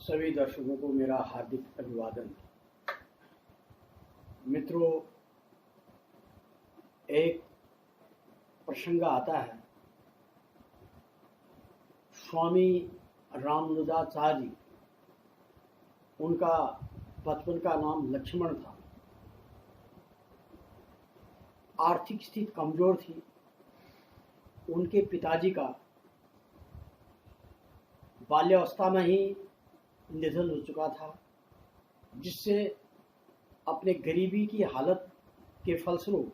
सभी दर्शकों को मेरा हार्दिक अभिवादन। मित्रों, एक प्रसंग आता है। स्वामी रामानुजाचार्य, उनका बचपन का नाम लक्ष्मण था। आर्थिक स्थिति कमजोर थी। उनके पिताजी का बाल्यावस्था में ही निधन हो चुका था, जिससे अपने गरीबी की हालत के फलस्वरूप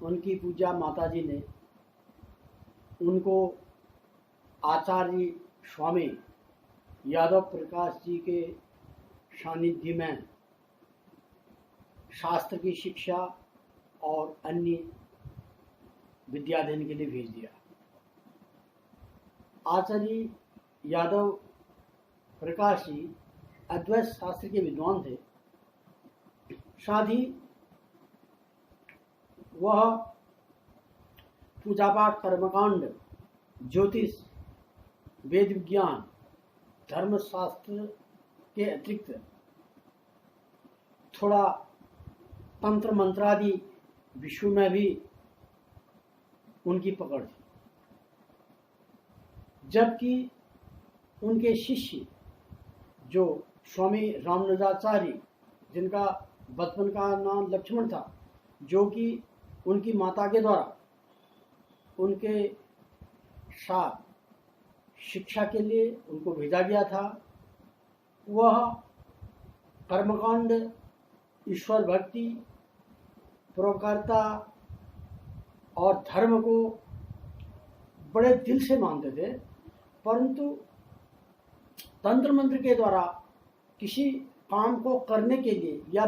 उनकी पूजा माताजी ने उनको आचार्य स्वामी यादव प्रकाश जी के सानिध्य में शास्त्र की शिक्षा और अन्य विद्याध्ययन के लिए भेज दिया। आचार्य यादव प्रकाश जी अद्वैत शास्त्र के विद्वान थे। साथ ही वह पूजा पाठ, कर्मकांड, ज्योतिष, वेद विज्ञान, धर्मशास्त्र के अतिरिक्त थोड़ा तंत्र मंत्रादि विषयों में भी उनकी पकड़ थी। जबकि उनके शिष्य जो स्वामी रामानुजाचार्य, जिनका बचपन का नाम लक्ष्मण था, जो कि उनकी माता के द्वारा उनके साथ शिक्षा के लिए उनको भेजा गया था, वह कर्मकांड, ईश्वर भक्ति, परोपकारिता और धर्म को बड़े दिल से मानते थे। परंतु तंत्र मंत्र के द्वारा किसी काम को करने के लिए या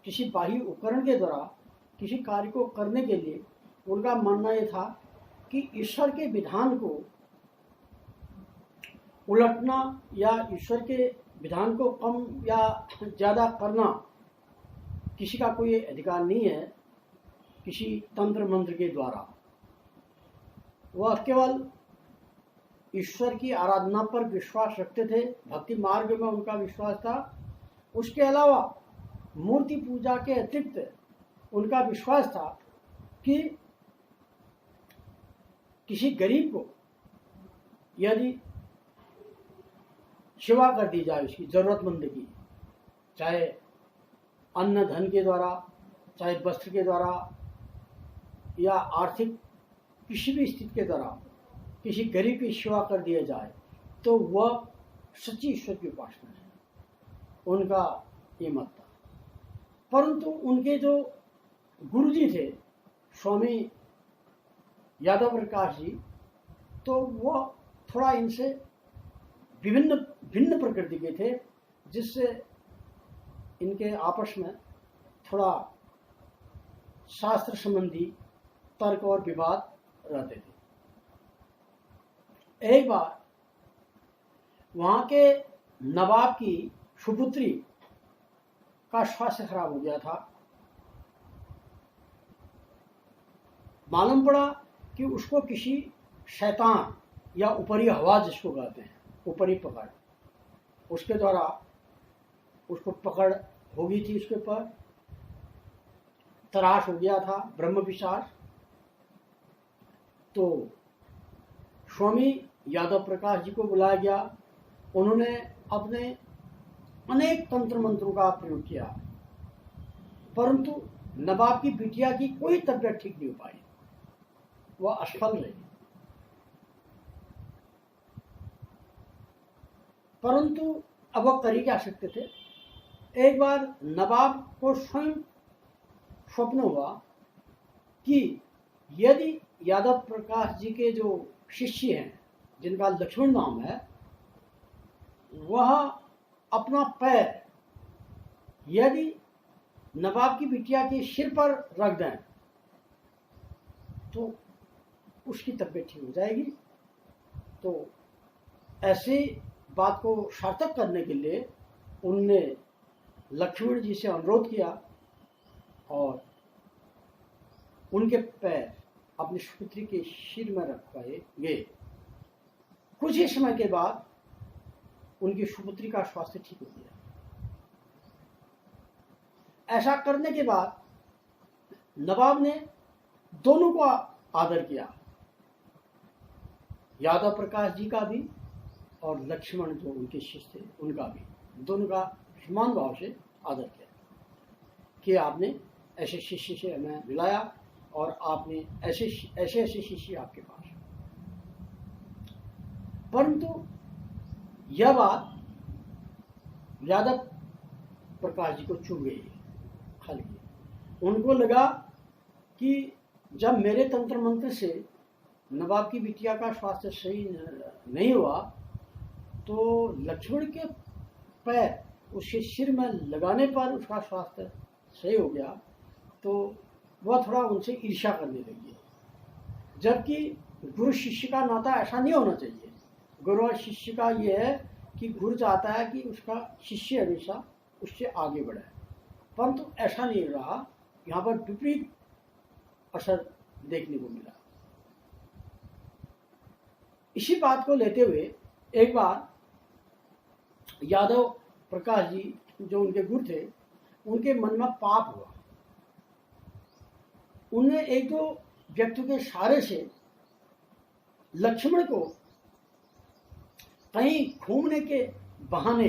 किसी बाह्य उपकरण के द्वारा किसी कार्य को करने के लिए उनका मानना यह था कि ईश्वर के विधान को उलटना या ईश्वर के विधान को कम या ज़्यादा करना किसी का कोई अधिकार नहीं है किसी तंत्र मंत्र के द्वारा। वह केवल ईश्वर की आराधना पर विश्वास रखते थे, भक्ति मार्ग में उनका विश्वास था। उसके अलावा मूर्ति पूजा के अतिरिक्त उनका विश्वास था कि किसी गरीब को यदि सेवा कर दी जाए, उसकी जरूरतमंद की, चाहे अन्न धन के द्वारा, चाहे वस्त्र के द्वारा या आर्थिक किसी भी स्थिति के द्वारा किसी गरीब की सेवा कर दिया जाए, तो वह सच्ची ईश्वर की उपासना है। उनका ये मत था। परंतु उनके जो गुरुजी थे स्वामी यादव प्रकाश जी, तो वह थोड़ा इनसे भिन्न प्रकृति के थे, जिससे इनके आपस में थोड़ा शास्त्र संबंधी तर्क और विवाद रहते थे। एक बार वहां के नवाब की सुपुत्री का स्वास्थ्य खराब हो गया था। मालूम पड़ा कि उसको किसी शैतान या ऊपरी हवा, जिसको कहते हैं ऊपरी पकड़, उसके द्वारा उसको पकड़ हो गई थी, उसके ऊपर तराश हो गया था, ब्रह्म पिशाच। तो स्वामी यादव प्रकाश जी को बुलाया गया। उन्होंने अपने अनेक तंत्र मंत्रों का प्रयोग किया, परंतु नवाब की बिटिया की कोई तबीयत ठीक नहीं हो पाई, वह असफल रही। परंतु अब वह कर ही क्या सकते थे। एक बार नवाब को स्वयं स्वप्न हुआ कि यदि यादव प्रकाश जी के जो शिष्य हैं, जिनका लक्ष्मण नाम है, वह अपना पैर यदि नवाब की बिटिया के सिर पर रख दें तो उसकी तबीयत ठीक हो जाएगी। तो ऐसी बात को सार्थक करने के लिए उनने लक्ष्मण जी से अनुरोध किया और उनके पैर अपनी सुपुत्री के सिर में रख पाए गए। कुछ ही समय के बाद उनकी सुपुत्री का स्वास्थ्य ठीक हो गया। ऐसा करने के बाद नवाब ने दोनों को आदर किया, यादव प्रकाश जी का भी और लक्ष्मण जो उनके शिष्य थे उनका भी, दोनों का समान भाव से आदर किया कि आपने ऐसे शिष्य से हमें मिलाया और आपने ऐसे ऐसे शिष्य आपके पास। परंतु यह बात यादव प्रकाश जी को चुभ गई हल्की। उनको लगा कि जब मेरे तंत्र मंत्र से नवाब की बिटिया का स्वास्थ्य सही नहीं हुआ तो लक्ष्मण के पैर उसके सिर में लगाने पर उसका स्वास्थ्य सही हो गया, तो वह थोड़ा उनसे ईर्ष्या करने लगी। जबकि गुरु शिष्य का नाता ऐसा नहीं होना चाहिए। गुरु और शिष्य का यह है कि गुरु चाहता है कि उसका शिष्य हमेशा उससे आगे बढ़े, परंतु ऐसा नहीं रहा। यहाँ पर विपरीत असर देखने को मिला। इसी बात को लेते हुए एक बार यादव प्रकाश जी जो उनके गुरु थे उनके मन में पाप हुआ। उन्हें एक दो व्यक्तियों के सहारे से लक्ष्मण को कहीं घूमने के बहाने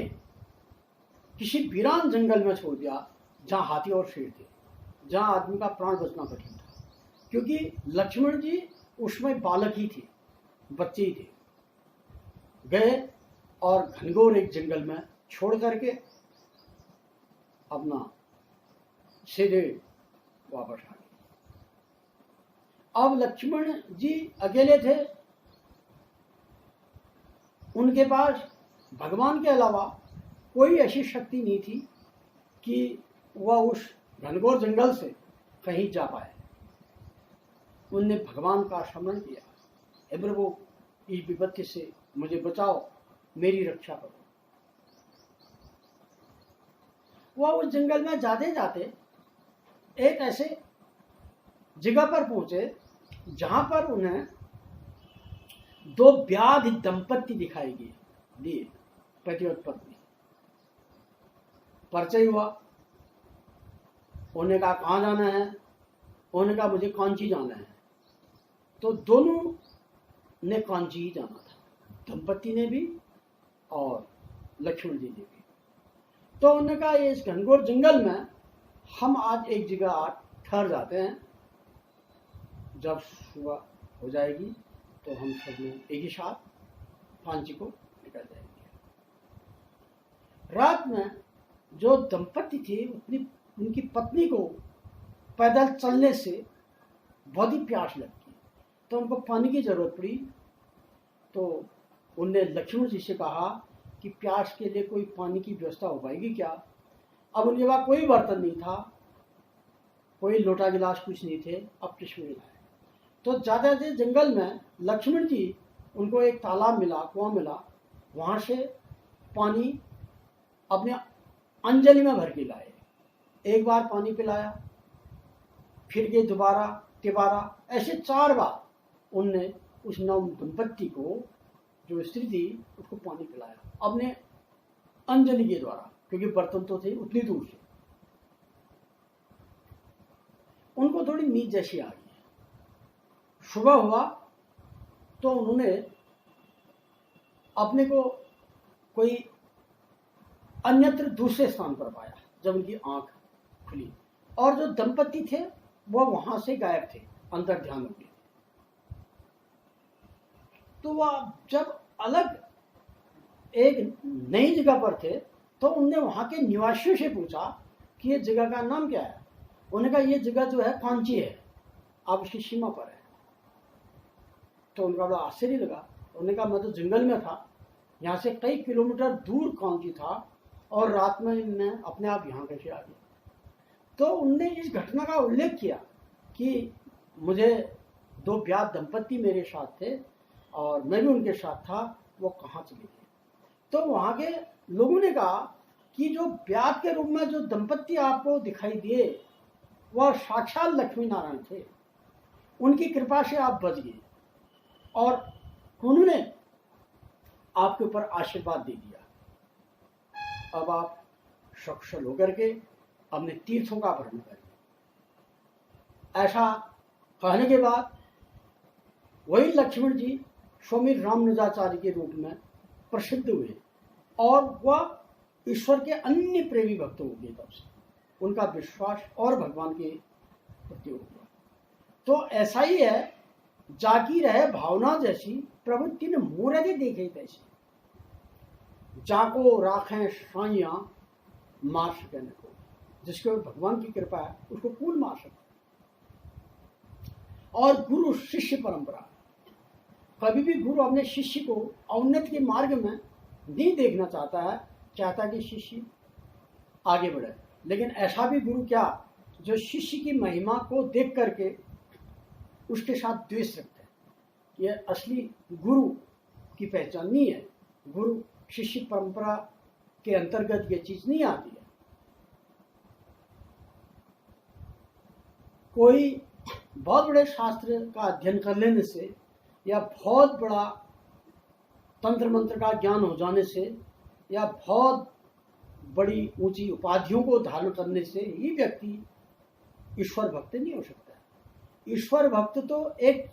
किसी वीरान जंगल में छोड़ दिया जहां हाथी और शेर थे, जहां आदमी का प्राण बचना कठिन था, क्योंकि लक्ष्मण जी उसमें बालक ही थे, बच्चे ही थे। गए और घनघोर एक जंगल में छोड़ करके अपना सीधे वापस आ गए। अब लक्ष्मण जी अकेले थे, उनके पास भगवान के अलावा कोई ऐसी शक्ति नहीं थी कि वह उस घनघोर जंगल से कहीं जा पाए। उनने भगवान का स्मरण किया, हे प्रभु इस विपत्ति से मुझे बचाओ, मेरी रक्षा करो। वह उस जंगल में जाते जाते एक ऐसे जगह पर पहुंचे जहां पर उन्हें दो व्याधि दंपत्ति दिखाई दिए, पति और पत्नी। परिचय हुआ, उन्होंने कहा कहाँ जाना है, उन्होंने कहा मुझे कांची जाना है। तो दोनों ने कांची ही जाना था, दंपत्ति ने भी और लक्ष्मण जी ने भी। तो उन्होंने कहा इस घनघोर जंगल में हम आज एक जगह ठहर जाते हैं, जब सुबह हो जाएगी तो हम सब लोग एक ही साथ कांची को निकल जाएंगे। रात में जो दंपत्ति थे उनकी पत्नी को पैदल चलने से बहुत ही प्यास लगती, तो उनको पानी की जरूरत पड़ी। तो उनने लक्ष्मण जी से कहा कि प्यास के लिए कोई पानी की व्यवस्था हो पाएगी क्या। अब उनके पास कोई बर्तन नहीं था, कोई लोटा गिलास कुछ नहीं थे, अब चश्मे लाए। तो ज़्यादा से जंगल में लक्ष्मण जी उनको एक तालाब मिला, कुआं मिला, वहाँ से पानी अपने अंजलि में भर के लाए। एक बार पानी पिलाया, फिर के दोबारा तिबारा, ऐसे 4 बार उनने उस नव दंपत्ति को, जो स्त्री थी, उसको पानी पिलाया अपने अंजलि के द्वारा, क्योंकि बर्तन तो थे उतनी दूर से। उनको थोड़ी नींद जैसी आ गई। सुबह हुआ तो उन्होंने अपने को कोई अन्यत्र दूसरे स्थान पर पाया। जब उनकी आंख खुली और जो दंपत्ति थे वह वहां से गायब थे, अंतर ध्यान हो गए। तो वह जब अलग एक नई जगह पर थे तो उनने वहां के निवासियों से पूछा कि ये जगह का नाम क्या है। उन्होंने कहा ये जगह जो है कांची है, आप उसकी सीमा पर है। तो उनका बड़ा आश्चर्य लगा। उन्होंने कहा मैं तो जंगल में था, यहाँ से कई किलोमीटर दूर कांची था और रात में मैं अपने आप यहाँ कैसे आ गया। तो उनने इस घटना का उल्लेख किया कि मुझे 2 ब्याह दंपत्ति मेरे साथ थे और मैं भी उनके साथ था, वो कहाँ चले गए। तो वहाँ के लोगों ने कहा कि जो ब्याह के रूप में जो दंपत्ति आपको दिखाई दिए वह साक्षात लक्ष्मी नारायण थे, उनकी कृपा से आप बच गए और उन्होंने आपके ऊपर आशीर्वाद दे दिया अब आप सकुशल होकर के अपने तीर्थों का भ्रमण करें। ऐसा कहने के बाद वही लक्ष्मण जी स्वामी रामानुजाचार्य के रूप में प्रसिद्ध हुए और वह ईश्वर के अन्य प्रेमी भक्तों के तब से उनका विश्वास और भगवान के प्रति हो गया। तो ऐसा ही है, जाकी रहे भावना जैसी प्रभु तीन मूर्ति देखे तैसी, जाको राखें साइया मार सके न को। जिसको भगवान की कृपा है उसको कौन मार सकता। और गुरु शिष्य परंपरा, कभी भी गुरु अपने शिष्य को औन्नति के मार्ग में नहीं देखना चाहता है, चाहता कि शिष्य आगे बढ़े। लेकिन ऐसा भी गुरु क्या जो शिष्य की महिमा को देख करके उसके साथ द्वेष रखते हैं, यह असली गुरु की पहचान नहीं है। गुरु शिष्य परंपरा के अंतर्गत ये चीज नहीं आती है। कोई बहुत बड़े शास्त्र का अध्ययन कर लेने से या बहुत बड़ा तंत्र मंत्र का ज्ञान हो जाने से या बहुत बड़ी ऊंची उपाधियों को धारण करने से ही व्यक्ति ईश्वर भक्त नहीं हो सकता। ईश्वर भक्त तो एक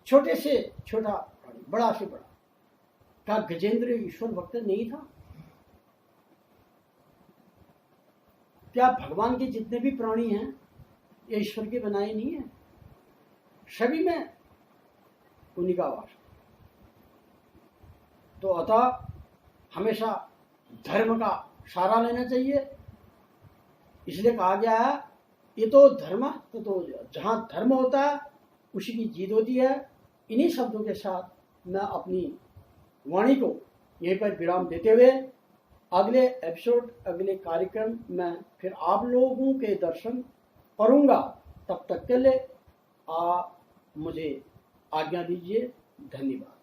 छोटे से छोटा प्राणी, बड़ा से बड़ा। क्या गजेंद्र ईश्वर भक्त नहीं था? क्या भगवान के जितने भी प्राणी हैं ये ईश्वर के बनाए नहीं है? सभी में उन्हीं का वास। तो अतः हमेशा धर्म का सहारा लेना चाहिए। इसलिए कहा गया है ये तो धर्म तो जहाँ धर्म होता है उसी की जीत होती है। इन्हीं शब्दों के साथ मैं अपनी वाणी को यहीं पर विराम देते हुए अगले एपिसोड, अगले कार्यक्रम में फिर आप लोगों के दर्शन करूँगा। तब तक के लिए आप मुझे आज्ञा दीजिए। धन्यवाद।